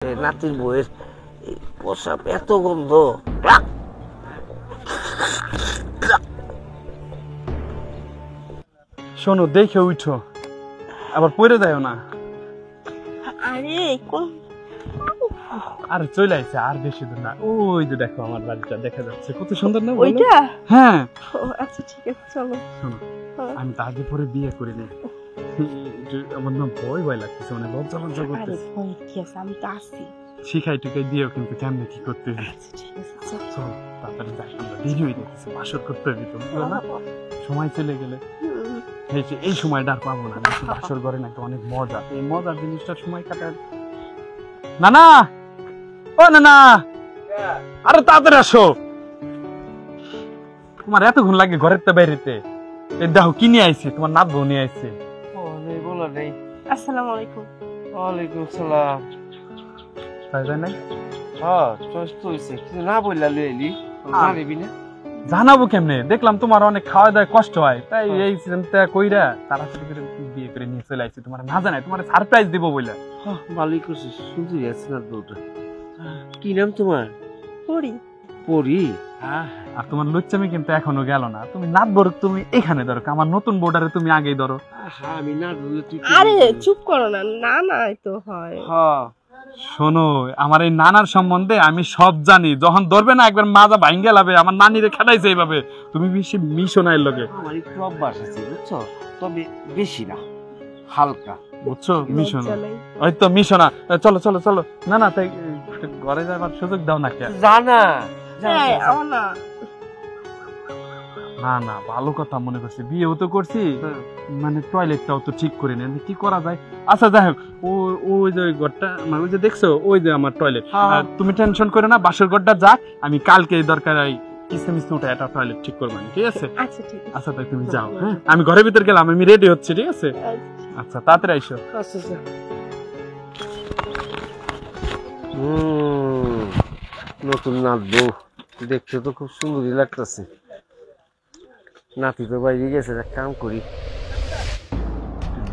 নাতির বউয়ের প্রসাব এত গন্ধ। শোনো, দেখে উঠো, আবার পড়ে যাও না। আরে আর চলে আইছে, আর বেশি দূর না। ওই যে দেখো আমার বাড়িটা দেখা যাচ্ছে, কত সুন্দর না? ওইটা? হ্যাঁ। আচ্ছা ঠিক আছে, চলো। শোনো, আমি তো আগে পরে বিয়ে করিনি, আমার না ভয় ভয় লাগতেছে, মানে লজ্জা লজ্জা করতেছে। ভয় কি আছে, আমি তো আছি। শিখাই টুকাই দিও কিন্তু কেমনে কি করতে হবে। আচ্ছা ঠিক আছে, চলো। চলো তাড়াতাড়ি যাই, আমরা দেরি হয়ে যাচ্ছে, বাসর করতে হবে তো, বুঝলো না? সময় চলে গেলে এই সময়টা আর পাবো না। বাসর ঘরে নাকি অনেক মজা, এই মজার জিনিসটা সময় কাটার। না না, ও না না, আরে তাড়াতাড়ি আসো। তোমার এতক্ষণ লাগে ঘরের তো বাইরেতে? এই দেখো কি নিয়ে আইছে, তোমার নাত বউ নিয়ে আইছে। বলো নেই। আসসালামু আলাইকুম। ওয়ালাইকুম সালাম। তাই তাই নাই? হ্যাঁ চয়েস হয়েছে, কিছু না বললা লই এলি, জানিবি না? জানাবো কেমনে, দেখলাম তোমার অনেক খাওয়া দাওয়া কষ্ট হয়, তাই এই চিন্তা কইরা তাড়াতাড়ি করে বিয়ে করে নিয়ে চলে আইছি। তোমার না জানাই, তোমার সারপ্রাইজ দিব বইলা। ভালোই করছিস, সুন্দরী আছে না বউটা। কি নাম তোমার? পড়ি। পরি? আর তোমার লুচ্চামি কিন্তু এখনো গেল না। তুমি নাত বড়, তুমি এখানে ধরো, আমার নতুন বোর্ডারে তুমি আগেই ধরো। হ্যাঁ আমি না ধরলে তুই আরে চুপ করো না, না না তো হয়। হ্যাঁ শোনো, আমার এই নানার সম্বন্ধে আমি সব জানি। যখন ধরবে না একবার মাজা ভাঙ্গে লাবে, আমার নানিরে খেলাইছে এইভাবে। তুমি বেশি মিশো না এর লগে, আমার একটু অভ্যাস আছে বুঝছো, তবে বেশি না, হালকা বুঝছো? মিশো না, লজ্জা নাই। ওই তো মিশো না। চলো চলো চলো। না না, তাই ঘরে যাবার সুযোগ দাও না। কে জানা এই, আমার না। না না, ভালো কথা মনে করছি, বিয়েও তো করছি, মানে টয়লেটটাও তো ঠিক করে নেন, কি করা যায়? আচ্ছা যাই হোক, ওই যে ওই ঘরটা মানে ওই যে দেখছো, ওই যে আমার টয়লেট। আর তুমি টেনশন করে না, বাসর ঘরটা যাক, আমি কালকে দরকার হয় কিসে মিসে উঠে একটা টয়লেট ঠিক করবো, ঠিক আছে? আচ্ছা ঠিক আছে। আচ্ছা তাই তুমি যাও, হ্যাঁ আমি ঘরের ভিতর গেলাম, আমি রেডি হচ্ছি, ঠিক আছে? আচ্ছা তাড়াতাড়ি আইসো। আচ্ছা আচ্ছা। নতুন নাত বউ দেখতে তো খুব সুন্দরই লাগতেছে। নাতি তো বাইরে গেছে, এক কাম করি,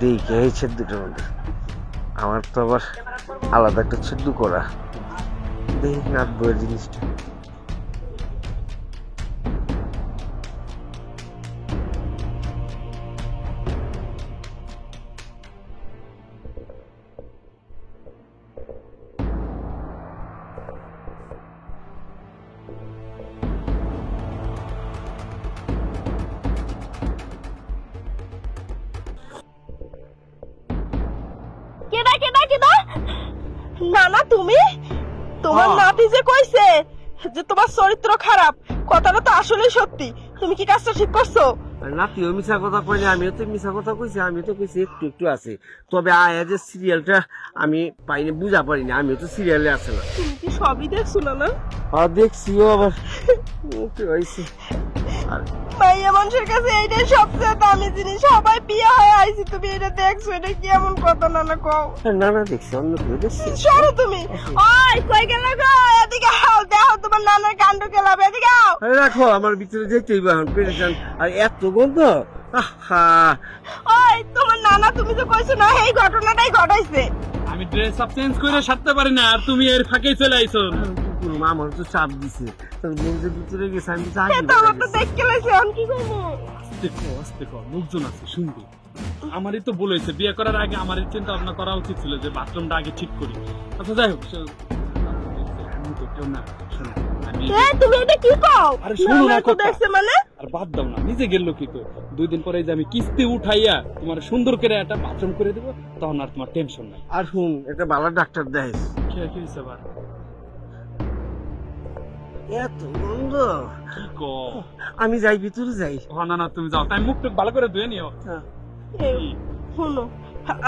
দেখে এই ছেদ্দুটার মধ্যে আমার তো আবার আলাদা একটা ছেদ্দু করা, দেখি নাত বউয়ের জিনিসটা। কেডা কেডা কেডা? না না, তুমি? তোমার নাতি যে কইছে যে তোমার চরিত্র খারাপ, কথাটা তো আসলেই সত্যি। তুমি কি কাজটা ঠিক করছো? নাতিও মিশা কথা কইনি, আমিও তো মিশা কথা কইছি। আমি তো কইছি একটু একটু আছে, তবে আয়া যে সিরিয়ালটা আমি পাইনি, বুঝা পারিনি, আমিও তো সিরিয়ালে আছে না। তুমি কি সবই দেখছো না? না আর দেখছিও আবার কি হয়েছে। মাইয়া মানুষের কাছে এইটাই সবচেয়ে দামি জিনিস। সবাই বিয়ে হয়ে আইছি, তুমি এটা দেখছো, এটা কি এমন কথা? না না কও। না না দেখছি, অন্য কেউ দেখছি। সরো তুমি। ওই কই গেল গো? এদিকে আও, দেখো তোমার নানার কাণ্ড খেলাবে, এদিকে আও। রাখো, আমার ভিতরে যেতেই বা এখন পেরেছেন, আর এত গন্ধ। ওই তোমার নানা, তুমি তো কইছো না এই ঘটনাটাই ঘটাইছে। আমি ড্রেস আপ চেঞ্জ করে সারতে পারি না, আর তুমি এর ফাঁকে চলে আইছো। আমার তো চাপ দিছে, তোর মনের ভিতরে গেছে, আমি জানি। এটা আমার তো দেখতে লাগছে, আমি কি করবো? আস্তে কর, লোকজন আছে শুনবে। আমারই তো বলেছে, বিয়ে করার আগে আমারই চিন্তা ভাবনা করা উচিত ছিল যে বাথরুমটা আগে ঠিক করি। আচ্ছা যাই হোক, আমি তো কেউ না, শোনো তুমি এটা কি কও? আরে শোনো না কথা, দেখছে মানে? আর বাদ দাও না, নিজে গেল কি তো। 2 দিন পরে যে আমি কিস্তি উঠাইয়া তোমার সুন্দর করে একটা বাথরুম করে দেবো, তখন আর তোমার টেনশন নাই। আর শুন, একটা ভালো ডাক্তার দেয়। কি হয়েছে আবার? এত গন্ধ, কি কও? আমি যাই, ভিতরে যাই। না না তুমি যাও, তাই মুখ টুক ভালো করে ধুয়ে নিও। শোনো,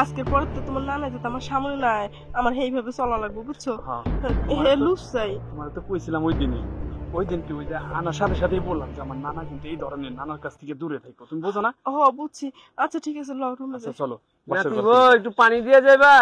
আজকের পর তো তোমার নানা যাতে আমার সামনে নাই, আমার এইভাবে চলা লাগবে, বুঝছো? হে লুসাই, তোমার তো কইছিলাম ওই দিনই, ওই দিন কি ওই যে আনার সাথে সাথেই বললাম যে আমার নানা কিন্তু এই ধরনের, নানার কাছ থেকে দূরে থাকো, তুমি বোঝো না? বুঝছি। আচ্ছা ঠিক আছে, লও রুমে যাই। চলো একটু পানি দিয়ে যাবা।